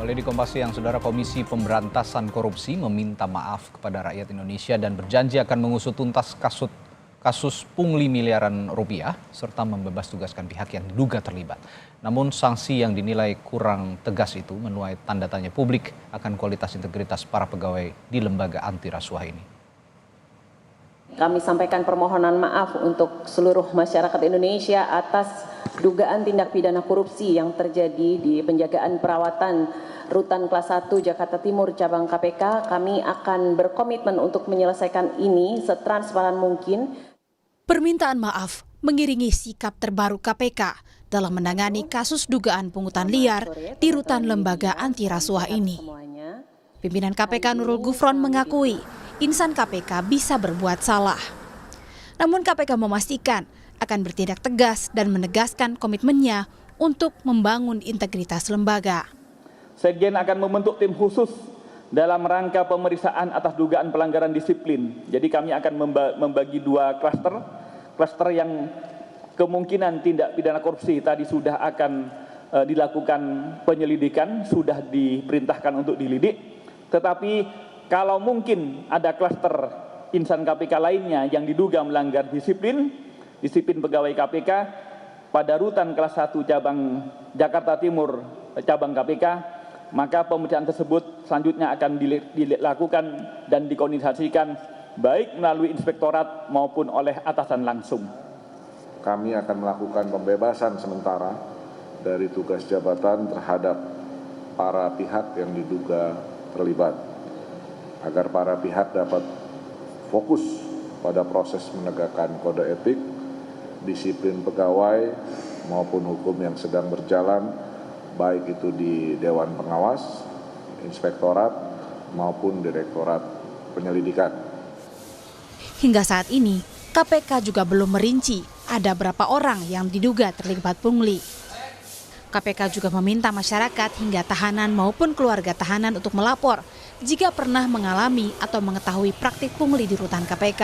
Kembali di Kompas Siang, Saudara, Komisi Pemberantasan Korupsi meminta maaf kepada rakyat Indonesia dan berjanji akan mengusut tuntas kasus pungli miliaran rupiah serta membebas tugaskan pihak yang diduga terlibat. Namun sanksi yang dinilai kurang tegas itu menuai tanda tanya publik akan kualitas integritas para pegawai di lembaga anti rasuah ini. Kami sampaikan permohonan maaf untuk seluruh masyarakat Indonesia atas dugaan tindak pidana korupsi yang terjadi di penjagaan perawatan Rutan Kelas 1 Jakarta Timur Cabang KPK. Kami akan berkomitmen untuk menyelesaikan ini setransparan mungkin. Permintaan maaf mengiringi sikap terbaru KPK dalam menangani kasus dugaan pungutan liar di rutan lembaga anti rasuah ini. Pimpinan KPK Nurul Gufron mengakui insan KPK bisa berbuat salah. Namun KPK memastikan akan bertindak tegas dan menegaskan komitmennya untuk membangun integritas lembaga. Sekjen akan membentuk tim khusus dalam rangka pemeriksaan atas dugaan pelanggaran disiplin. Jadi kami akan membagi dua klaster yang kemungkinan tindak pidana korupsi tadi sudah akan dilakukan penyelidikan, sudah diperintahkan untuk dilidik. Tetapi kalau mungkin ada klaster insan KPK lainnya yang diduga melanggar disiplin pegawai KPK pada Rutan Kelas 1 Cabang Jakarta Timur Cabang KPK, maka pemeriksaan tersebut selanjutnya akan dilakukan dan dikoordinasikan baik melalui inspektorat maupun oleh atasan langsung. Kami akan melakukan pembebasan sementara dari tugas jabatan terhadap para pihak yang diduga terlibat, agar para pihak dapat fokus pada proses menegakkan kode etik, disiplin pegawai maupun hukum yang sedang berjalan, baik itu di Dewan Pengawas, Inspektorat maupun Direktorat Penyelidikan. Hingga saat ini, KPK juga belum merinci ada berapa orang yang diduga terlibat pungli. KPK juga meminta masyarakat hingga tahanan maupun keluarga tahanan untuk melapor jika pernah mengalami atau mengetahui praktik pungli di rutan KPK.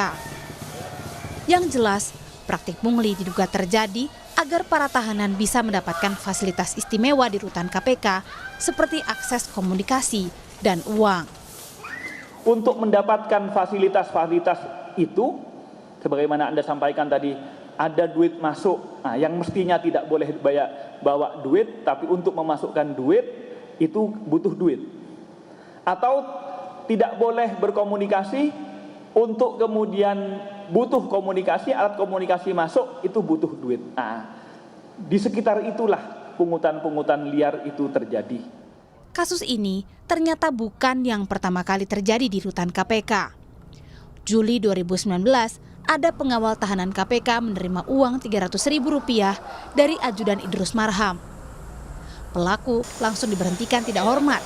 Yang jelas, praktik pungli diduga terjadi agar para tahanan bisa mendapatkan fasilitas istimewa di rutan KPK seperti akses komunikasi dan uang. Untuk mendapatkan fasilitas-fasilitas itu, sebagaimana Anda sampaikan tadi, ada duit masuk, yang mestinya tidak boleh bawa duit, tapi untuk memasukkan duit itu butuh duit. Atau tidak boleh berkomunikasi, untuk kemudian butuh komunikasi, alat komunikasi masuk, itu butuh duit. Di sekitar itulah pungutan-pungutan liar itu terjadi. Kasus ini ternyata bukan yang pertama kali terjadi di rutan KPK. Juli 2019, ada pengawal tahanan KPK menerima uang Rp300.000 dari ajudan Idrus Marham. Pelaku langsung diberhentikan tidak hormat,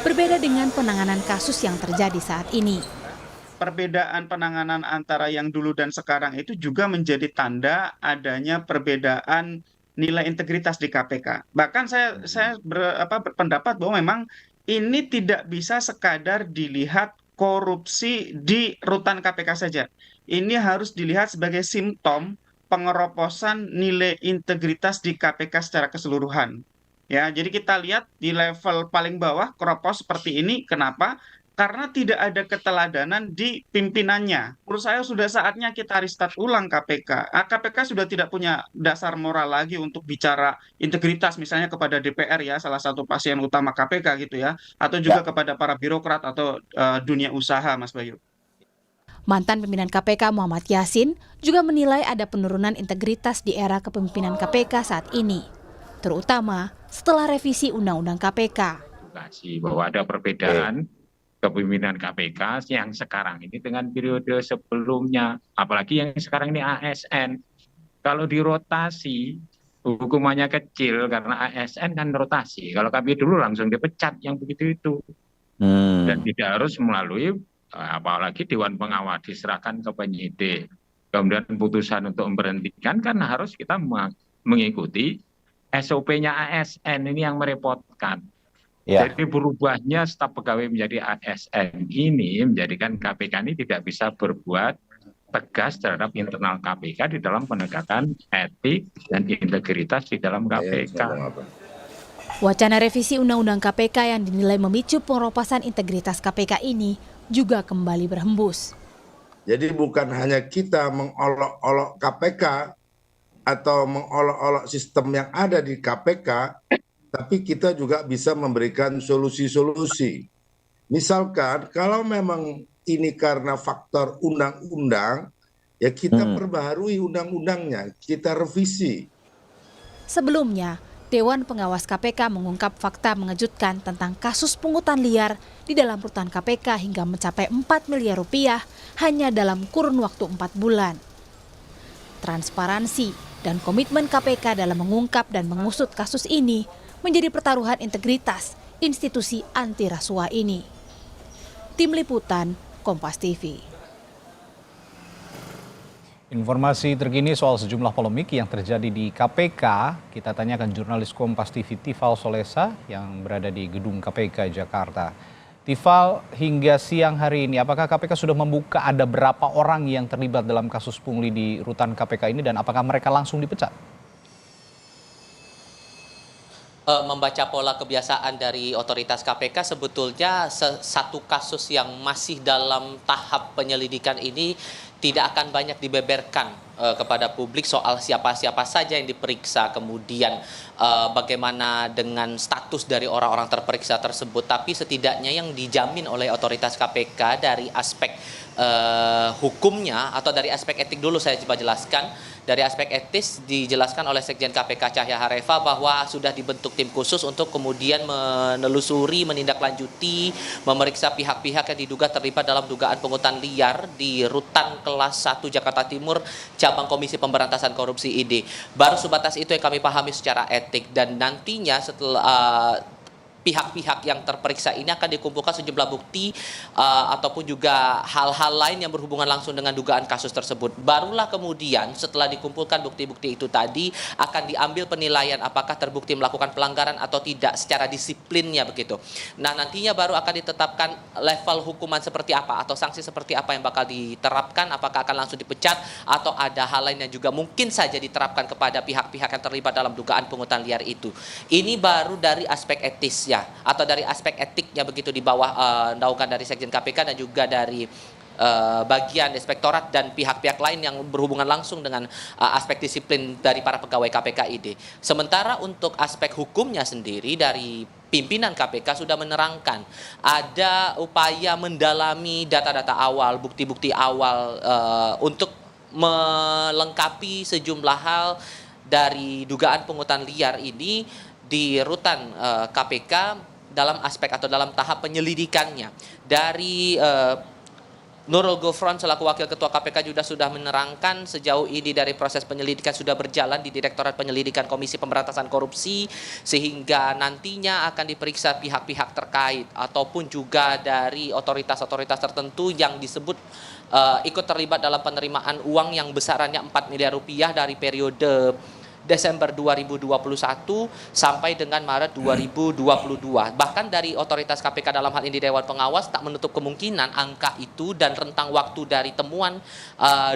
berbeda dengan penanganan kasus yang terjadi saat ini. Perbedaan penanganan antara yang dulu dan sekarang itu juga menjadi tanda adanya perbedaan nilai integritas di KPK. Bahkan saya berpendapat bahwa memang ini tidak bisa sekadar dilihat korupsi di rutan KPK saja. Ini harus dilihat sebagai simptom pengeroposan nilai integritas di KPK secara keseluruhan. Ya, jadi kita lihat di level paling bawah keropos seperti ini. Kenapa? Karena tidak ada keteladanan di pimpinannya. Menurut saya sudah saatnya kita restart ulang KPK. KPK sudah tidak punya dasar moral lagi untuk bicara integritas misalnya kepada DPR ya, salah satu pasien utama KPK gitu ya, atau juga kepada para birokrat atau dunia usaha, Mas Bayu. Mantan pimpinan KPK Muhammad Yasin juga menilai ada penurunan integritas di era kepemimpinan KPK saat ini, terutama setelah revisi Undang-Undang KPK. Bahwa ada perbedaan kepemimpinan KPK yang sekarang ini dengan periode sebelumnya, apalagi yang sekarang ini ASN. Kalau dirotasi hukumannya kecil karena ASN kan rotasi. Kalau kami dulu langsung dipecat yang begitu itu, dan tidak harus melalui apalagi Dewan Pengawas, diserahkan ke penyidik. Kemudian putusan untuk memberhentikan kan harus kita mengikuti SOP-nya ASN, ini yang merepotkan. Ya. Jadi berubahnya staf pegawai menjadi ASN ini menjadikan KPK ini tidak bisa berbuat tegas terhadap internal KPK di dalam penegakan etik dan integritas di dalam KPK. Wacana revisi Undang-Undang KPK yang dinilai memicu pengeroposan integritas KPK ini juga kembali berhembus. Jadi bukan hanya kita mengolok-olok KPK atau mengolok-olok sistem yang ada di KPK, tapi kita juga bisa memberikan solusi-solusi. Misalkan kalau memang ini karena faktor undang-undang, ya kita perbaharui undang-undangnya, kita revisi. Sebelumnya, Dewan Pengawas KPK mengungkap fakta mengejutkan tentang kasus pungutan liar di dalam rutan KPK hingga mencapai 4 miliar rupiah hanya dalam kurun waktu 4 bulan. Transparansi dan komitmen KPK dalam mengungkap dan mengusut kasus ini menjadi pertaruhan integritas institusi anti rasuah ini. Tim Liputan, Kompas TV. Informasi terkini soal sejumlah polemik yang terjadi di KPK, kita tanyakan jurnalis Kompas TV Tifal Solesa yang berada di gedung KPK Jakarta. Tifal, hingga siang hari ini, apakah KPK sudah membuka ada berapa orang yang terlibat dalam kasus pungli di rutan KPK ini dan apakah mereka langsung dipecat? Membaca pola kebiasaan dari otoritas KPK, sebetulnya satu kasus yang masih dalam tahap penyelidikan ini tidak akan banyak dibeberkan kepada publik soal siapa-siapa saja yang diperiksa, kemudian bagaimana dengan status dari orang-orang terperiksa tersebut. Tapi setidaknya yang dijamin oleh otoritas KPK dari aspek hukumnya atau dari aspek etik dulu saya coba jelaskan. Dari aspek etis dijelaskan oleh Sekjen KPK Cahya Harefa bahwa sudah dibentuk tim khusus untuk kemudian menelusuri, menindaklanjuti, memeriksa pihak-pihak yang diduga terlibat dalam dugaan pungutan liar di rutan kelas 1 Jakarta Timur cabang Komisi Pemberantasan Korupsi ID. Baru sebatas itu yang kami pahami secara etik, dan nantinya setelah pihak-pihak yang terperiksa ini akan dikumpulkan sejumlah bukti ataupun juga hal-hal lain yang berhubungan langsung dengan dugaan kasus tersebut. Barulah kemudian setelah dikumpulkan bukti-bukti itu tadi akan diambil penilaian apakah terbukti melakukan pelanggaran atau tidak secara disiplinnya begitu. Nah, nantinya baru akan ditetapkan level hukuman seperti apa atau sanksi seperti apa yang bakal diterapkan, apakah akan langsung dipecat atau ada hal lain yang juga mungkin saja diterapkan kepada pihak-pihak yang terlibat dalam dugaan pungutan liar itu. Ini baru dari aspek etis atau dari aspek etiknya begitu di bawah naungan dari Sekjen KPK dan juga dari bagian inspektorat dan pihak-pihak lain yang berhubungan langsung dengan aspek disiplin dari para pegawai KPK ID. Sementara untuk aspek hukumnya sendiri dari pimpinan KPK sudah menerangkan ada upaya mendalami data-data awal, bukti-bukti awal untuk melengkapi sejumlah hal dari dugaan pungutan liar ini di rutan KPK dalam aspek atau dalam tahap penyelidikannya. Dari Nurul Gufron selaku Wakil Ketua KPK juga sudah menerangkan sejauh ini dari proses penyelidikan sudah berjalan di Direktorat Penyelidikan Komisi Pemberantasan Korupsi, sehingga nantinya akan diperiksa pihak-pihak terkait ataupun juga dari otoritas-otoritas tertentu yang disebut ikut terlibat dalam penerimaan uang yang besarannya 4 miliar rupiah dari periode Desember 2021 sampai dengan Maret 2022. Bahkan dari otoritas KPK dalam hal ini Dewan Pengawas tak menutup kemungkinan angka itu dan rentang waktu dari temuan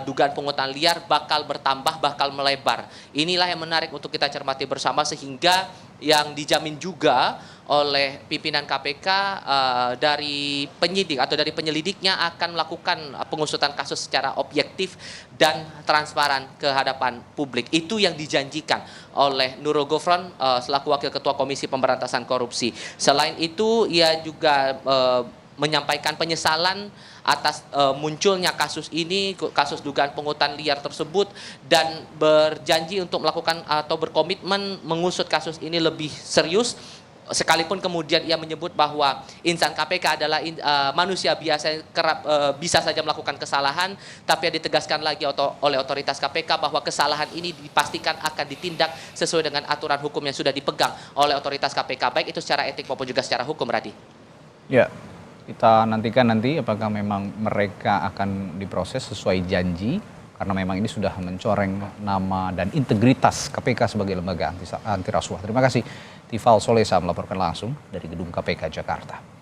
dugaan pungutan liar bakal bertambah, bakal melebar. Inilah yang menarik untuk kita cermati bersama, sehingga yang dijamin juga oleh pimpinan KPK dari penyidik atau dari penyelidiknya akan melakukan pengusutan kasus secara objektif dan transparan ke hadapan publik. Itu yang dijanjikan oleh Nurul Gufron selaku Wakil Ketua Komisi Pemberantasan Korupsi. Selain itu, ia juga menyampaikan penyesalan atas munculnya kasus ini, kasus dugaan pungutan liar tersebut, dan berjanji untuk melakukan atau berkomitmen mengusut kasus ini lebih serius. Sekalipun kemudian ia menyebut bahwa insan KPK adalah manusia biasa yang kerap bisa saja melakukan kesalahan, tapi yang ditegaskan lagi oleh otoritas KPK bahwa kesalahan ini dipastikan akan ditindak sesuai dengan aturan hukum yang sudah dipegang oleh otoritas KPK, baik itu secara etik maupun juga secara hukum, Radi. Ya, kita nantikan nanti apakah memang mereka akan diproses sesuai janji, karena memang ini sudah mencoreng nama dan integritas KPK sebagai lembaga anti rasuah. Terima kasih Tifal Solesa melaporkan langsung dari gedung KPK Jakarta.